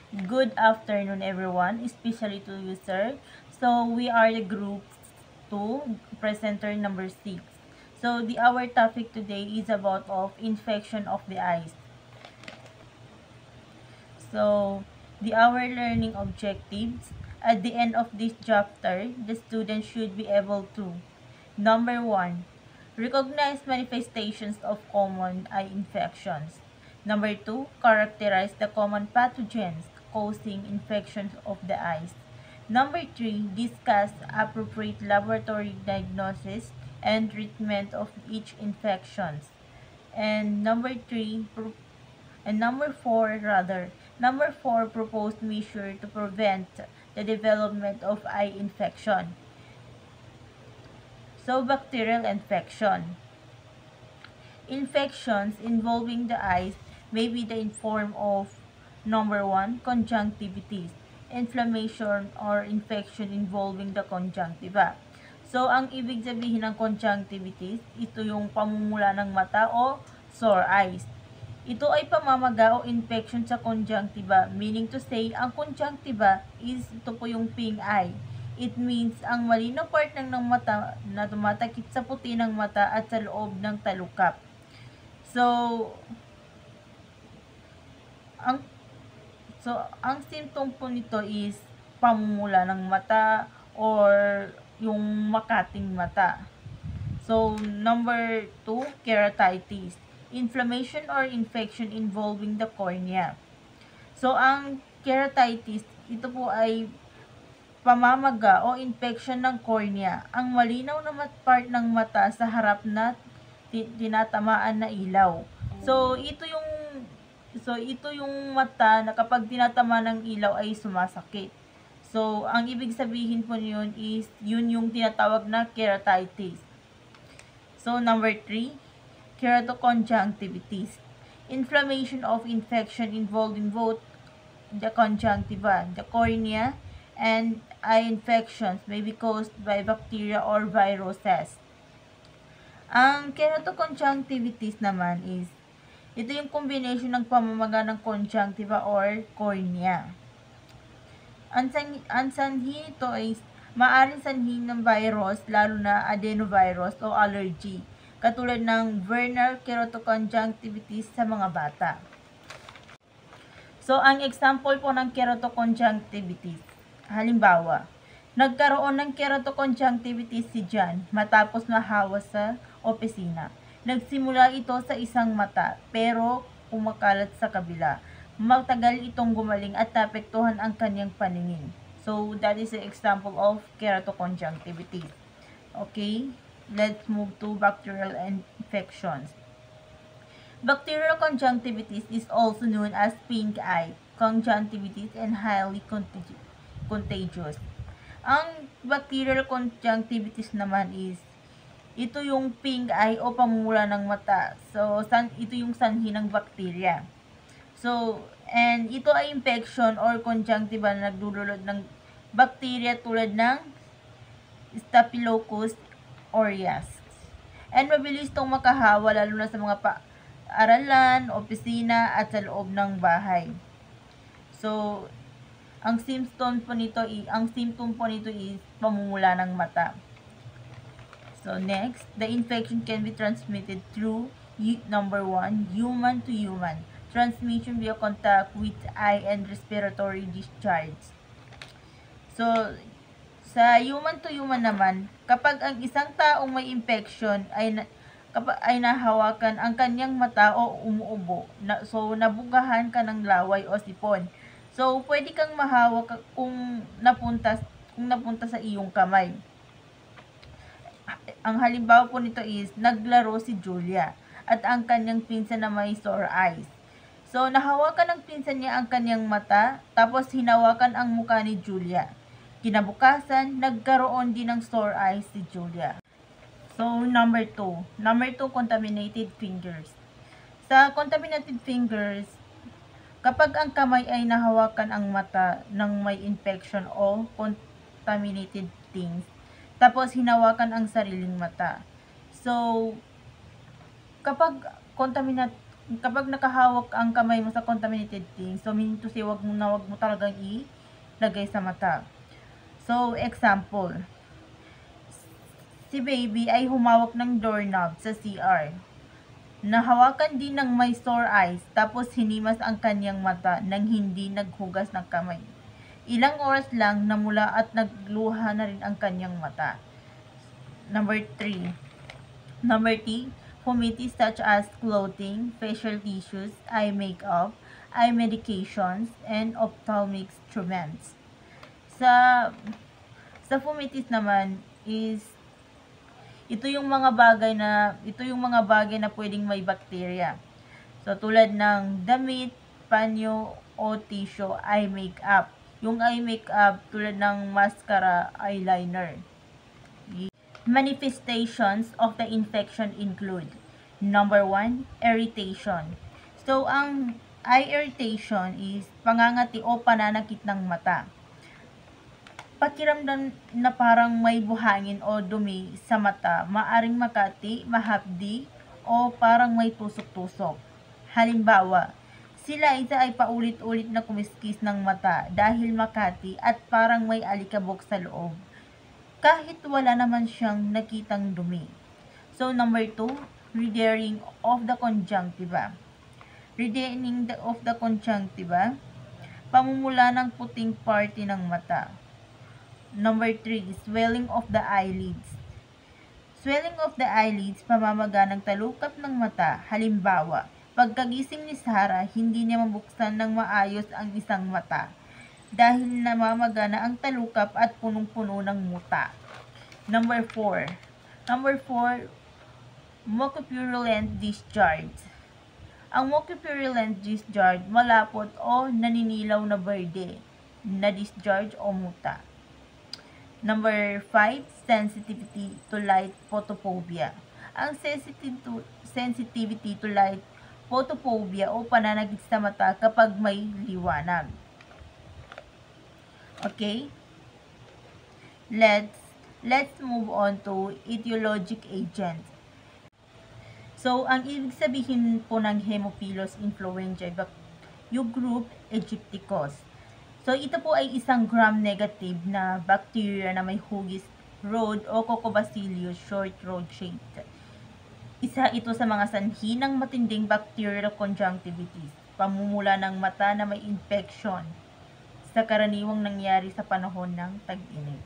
Good afternoon, everyone, especially to you, sir. So, we are the group 2, presenter number 6. So, our topic today is about of infection of the eyes. So, our learning objectives. At the end of this chapter, the student should be able to: number 1, recognize manifestations of common eye infections. Number 2, characterize the common pathogens causing infections of the eyes. Number 3, discuss appropriate laboratory diagnosis and treatment of each infections. And number 4, proposed measure to prevent the development of eye infection. So, bacterial infection. Infections involving the eyes may be in form of: number 1, conjunctivitis, inflammation or infection involving the conjunctiva. So, ang ibig sabihin ng conjunctivitis, ito yung pamumula ng mata o sore eyes. Ito ay pamamaga o infection sa conjunctiva, meaning to say, ang conjunctiva is ito po yung pink eye. It means ang malinaw part ng mata na tumatakip sa puti ng mata at sa loob ng talukap. So, ang symptom po nito is pamumula ng mata or yung makating mata. So, number 2, keratitis, inflammation or infection involving the cornea. So, ang keratitis, ito po ay pamamaga o infection ng cornea, ang malinaw na part ng mata sa harap na tinatamaan na ilaw. So, ito yung mata na kapag tinatama ng ilaw ay sumasakit. So, ang ibig sabihin po niyon is, yun yung tinatawag na keratitis. So, number 3, keratoconjunctivitis, inflammation of infection involving both the conjunctiva, the cornea, and eye infections may be caused by bacteria or viruses. Ang keratoconjunctivitis naman is, ito yung combination ng pamamaga ng conjunctiva or cornea. Ang sanhi nito is maaaring sanhi ng virus, lalo na adenovirus o allergy, katulad ng vernal keratoconjunctivitis sa mga bata. So, ang example po ng keratoconjunctivitis, halimbawa, nagkaroon ng keratoconjunctivitis si John matapos mahawa sa opisina. Nagsimula ito sa isang mata, pero kumakalat sa kabila. Matagal itong gumaling at naapektuhan ang kanyang paningin. So, that is an example of keratoconjunctivitis. Okay, let's move to bacterial infections. Bacterial conjunctivitis is also known as pink eye conjunctivitis and highly contagious. Ang bacterial conjunctivitis naman is, ito yung pink eye o pamumula ng mata. So, ito yung sanhi ng bacteria. So, and ito ay infection or conjunctiva na nagdudulot ng bacteria tulad ng Staphylococcus aureus. And mabilis itong makahawa lalo na sa mga aralan, opisina, at sa loob ng bahay. So, ang symptom po nito is pamumula ng mata. So, next, the infection can be transmitted through, number 1, human to human. Transmission via contact with eye and respiratory discharge. So, sa human to human naman, kapag ang isang taong may infection ay nahawakan ang kanyang mata o umuubo, so nabugahan ka ng laway o sipon. So, pwede kang mahawak kung napunta sa iyong kamay. Ang halimbawa po nito is, naglaro si Julia at ang kanyang pinsan na may sore eyes. So, nahawakan ng pinsan niya ang kanyang mata, tapos hinawakan ang mukha ni Julia. Kinabukasan, nagkaroon din ng sore eyes si Julia. So, number 2, contaminated fingers. Sa contaminated fingers, kapag ang kamay ay nahawakan ang mata ng may infection o contaminated things, tapos hinawakan ang sariling mata. So, kapag kapag nakahawak ang kamay mo sa contaminated things, so meaning to say, wag mo talagang ilagay sa mata. So, example, si baby ay humawak ng doorknob sa CR. Nahawakan din ng may sore eyes, tapos hinimas ang kanyang mata nang hindi naghugas ng kamay. Ilang oras lang namula at nagluha na rin ang kanyang mata. Number 3. Number T, fumitives such as clothing, facial tissues, eye makeup, eye medications, and ophthalmic instruments. Sa fumitives naman is ito yung mga bagay na pwedeng may bakterya. So tulad ng damit, panyo o tissue, eye makeup. Yung eye makeup tulad ng mascara, eyeliner. Manifestations of the infection include: number 1, irritation. So, ang eye irritation is pangangati o pananakit ng mata. Pakiramdam na parang may buhangin o dumi sa mata, maaring makati, mahapdi, o parang may tusok-tusok. Halimbawa, sila ay paulit-ulit na kumiskis ng mata dahil makati at parang may alikabok sa loob, kahit wala naman siyang nakitang dumi. So, number 2, redressing of the conjunctiva. Redressing of the conjunctiva, pamumula ng puting parte ng mata. Number 3, swelling of the eyelids. Swelling of the eyelids, pamamaga ng talukap ng mata. Halimbawa, pagkagising ni Sarah, hindi niya mabuksan ng maayos ang isang mata dahil namamaga na ang talukap at punong-puno ng muta. Number 4, mucopurulent discharge. Ang mucopurulent discharge, malapot o naninilaw na berde na discharge o muta. Number 5, sensitivity to light photophobia. Ang sensitivity to light photophobia o pananakit sa mata kapag may liwanag. Okay? Let's move on to etiologic agents. So, ang ibig sabihin po ng Haemophilus influenzae, yung group Aegypticus. So, ito po ay isang gram-negative na bacteria na may hugis rod o Coccobacillus short-rod-shaped. Isa ito sa mga sanhi ng matinding bacterial conjunctivitis, pamumula ng mata na may infection, sa karaniwang nangyari sa panahon ng tag-init.